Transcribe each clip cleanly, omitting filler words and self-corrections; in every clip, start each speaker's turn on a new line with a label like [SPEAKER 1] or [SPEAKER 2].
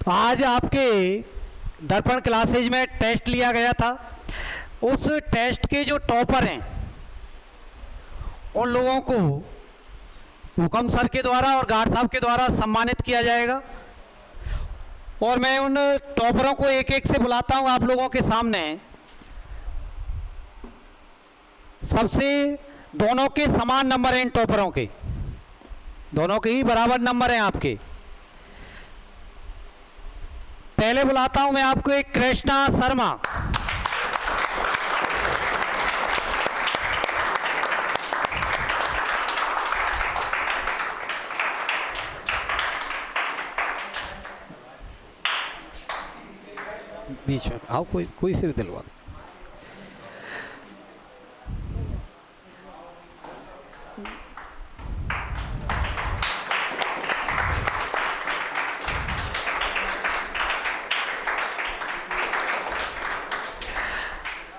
[SPEAKER 1] तो आज आपके दर्पण क्लासेज में टेस्ट लिया गया था। उस टेस्ट के जो टॉपर हैं उन लोगों को हुकम सर के द्वारा और गार्ड साहब के द्वारा सम्मानित किया जाएगा। और मैं उन टॉपरों को एक एक से बुलाता हूं आप लोगों के सामने। सबसे दोनों के समान नंबर हैं इन टॉपरों के, दोनों के ही बराबर नंबर हैं आपके। पहले बुलाता हूं मैं आपको एक कृष्णा शर्मा। बीच में आओ, कोई सिर दिलवा।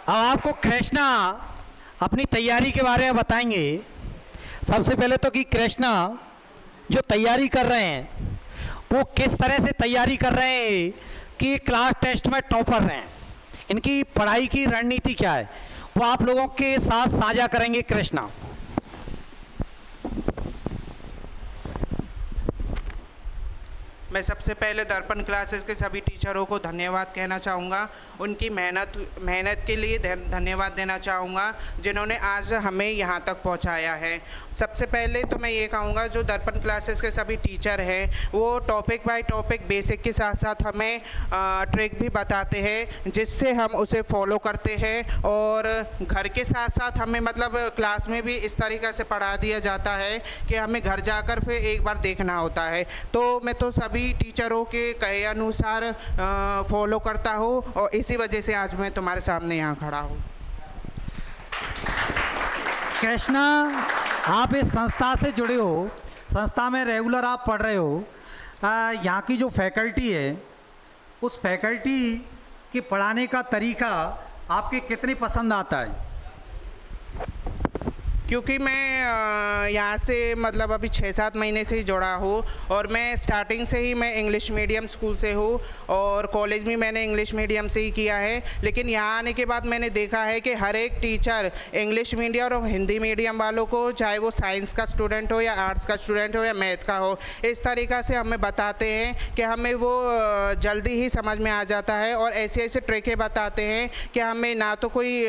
[SPEAKER 1] अब आपको कृष्णा अपनी तैयारी के बारे में बताएंगे। सबसे पहले तो कि कृष्णा जो तैयारी कर रहे हैं वो किस तरह से तैयारी कर रहे हैं कि क्लास टेस्ट में टॉपर रहे हैं, इनकी पढ़ाई की रणनीति क्या है वो आप लोगों के साथ साझा करेंगे कृष्णा।
[SPEAKER 2] मैं सबसे पहले दर्पण क्लासेस के सभी टीचरों को धन्यवाद कहना चाहूँगा। उनकी मेहनत के लिए धन्यवाद देना चाहूँगा जिन्होंने आज हमें यहाँ तक पहुँचाया है। सबसे पहले तो मैं ये कहूँगा जो दर्पण क्लासेस के सभी टीचर हैं वो टॉपिक बाय टॉपिक बेसिक के साथ साथ हमें ट्रिक भी बताते हैं जिससे हम उसे फॉलो करते हैं। और घर के साथ साथ हमें मतलब क्लास में भी इस तरीक़े से पढ़ा दिया जाता है कि हमें घर जाकर फिर एक बार देखना होता है। तो मैं तो सभी टीचरों के कहे अनुसार फॉलो करता हूँ और इसी वजह से आज मैं तुम्हारे सामने यहाँ खड़ा हूँ।
[SPEAKER 1] कृष्णा, आप इस संस्था से जुड़े हो, संस्था में रेगुलर आप पढ़ रहे हो। यहाँ की जो फैकल्टी है उस फैकल्टी के पढ़ाने का तरीका आपके कितनी पसंद आता है?
[SPEAKER 2] क्योंकि मैं यहाँ से मतलब अभी 6-7 महीने से ही जुड़ा हूँ और मैं स्टार्टिंग से ही मैं इंग्लिश मीडियम स्कूल से हूँ और कॉलेज भी मैंने इंग्लिश मीडियम से ही किया है। लेकिन यहाँ आने के बाद मैंने देखा है कि हर एक टीचर इंग्लिश मीडियम और हिंदी मीडियम वालों को, चाहे वो साइंस का स्टूडेंट हो या आर्ट्स का स्टूडेंट हो या मैथ का हो, इस तरीक़ा से हमें बताते हैं कि हमें वो जल्दी ही समझ में आ जाता है और ऐसे ऐसे ट्रिकें बताते हैं कि हमें ना तो कोई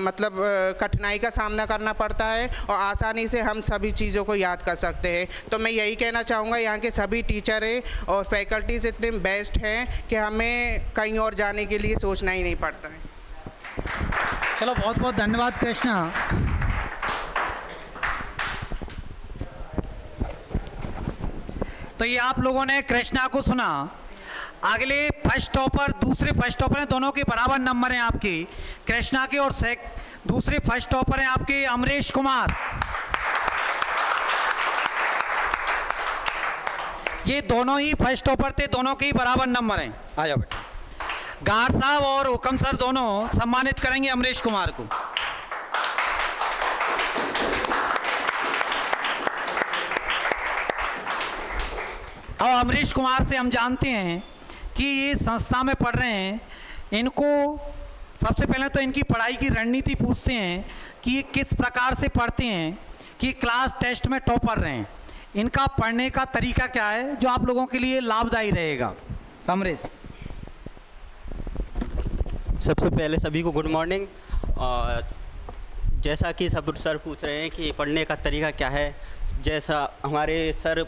[SPEAKER 2] मतलब कठिनाई का सामना करना पड़ता है और आसानी से हम सभी चीज़ों को याद कर सकते हैं। तो मैं यही कहना चाहूँगा यहाँ के सभी टीचरें और फैकल्टीज़ इतने बेस्ट हैं कि हमें कहीं और जाने के लिए सोचना ही नहीं पड़ता है।
[SPEAKER 1] चलो, बहुत बहुत धन्यवाद कृष्णा। तो ये आप लोगों ने कृष्णा को सुना। अगले फर्स्ट टॉपर, दूसरे फर्स्ट टॉपर हैं, दोनों के बराबर नंबर हैं आपके, कृष्णा के। और दूसरे फर्स्ट टॉपर हैं आपके अमरीश कुमार। ये दोनों ही फर्स्ट टॉपर थे, दोनों के ही बराबर नंबर हैं। आ जाओ बेटा। गार्ड साहब और हुकम सर दोनों सम्मानित करेंगे अमरीश कुमार को। अब अमरीश कुमार से हम जानते हैं कि ये संस्था में पढ़ रहे हैं। इनको सबसे पहले तो इनकी पढ़ाई की रणनीति पूछते हैं कि ये किस प्रकार से पढ़ते हैं कि क्लास टेस्ट में टॉपर रहे हैं। इनका पढ़ने का तरीका क्या है जो आप लोगों के लिए लाभदायी रहेगा? अमरीश।
[SPEAKER 3] सबसे पहले सभी को गुड मॉर्निंग। और जैसा कि सब सर पूछ रहे हैं कि पढ़ने का तरीका क्या है, जैसा हमारे सर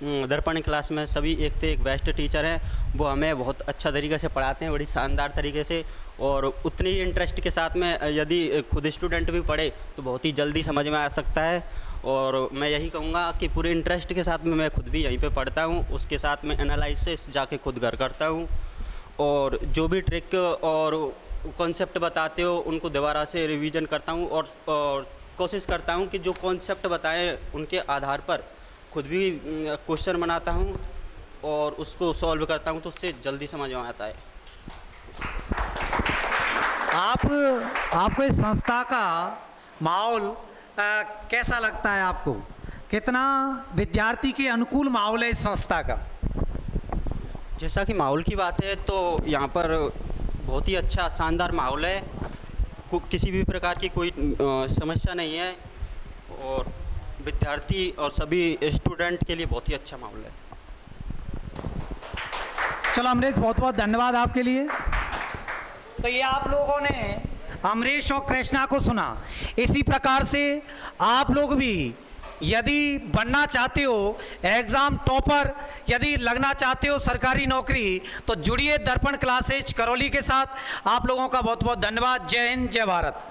[SPEAKER 3] दर्पण क्लास में सभी एक से एक बेस्ट टीचर हैं, वो हमें बहुत अच्छा तरीके से पढ़ाते हैं, बड़ी शानदार तरीके से। और उतनी ही इंटरेस्ट के साथ में यदि खुद स्टूडेंट भी पढ़े तो बहुत ही जल्दी समझ में आ सकता है। और मैं यही कहूँगा कि पूरे इंटरेस्ट के साथ में मैं खुद भी यहीं पे पढ़ता हूँ, उसके साथ में एनालिसिस जाके खुद घर करता हूँ और जो भी ट्रिक और कॉन्सेप्ट बताते हो उनको दोबारा से रिवीजन करता हूँ और कोशिश करता हूँ कि जो कॉन्सेप्ट बताएं उनके आधार पर खुद भी क्वेश्चन बनाता हूँ और उसको सॉल्व करता हूँ, तो उससे जल्दी समझ में आता है।
[SPEAKER 1] आपको इस संस्था का माहौल कैसा लगता है? आपको कितना विद्यार्थी के अनुकूल माहौल है इस संस्था का?
[SPEAKER 3] जैसा कि माहौल की बात है तो यहाँ पर बहुत ही अच्छा शानदार माहौल है, किसी भी प्रकार की कोई समस्या नहीं है और विद्यार्थी और सभी स्टूडेंट के लिए बहुत ही अच्छा माहौल है।
[SPEAKER 1] चलो अमरीश, बहुत बहुत धन्यवाद आपके लिए। तो ये आप लोगों ने अमरीश और कृष्णा को सुना। इसी प्रकार से आप लोग भी यदि बनना चाहते हो एग्ज़ाम टॉपर, यदि लगना चाहते हो सरकारी नौकरी, तो जुड़िए दर्पण क्लासेज करौली के साथ। आप लोगों का बहुत बहुत धन्यवाद। जय हिंद, जय भारत।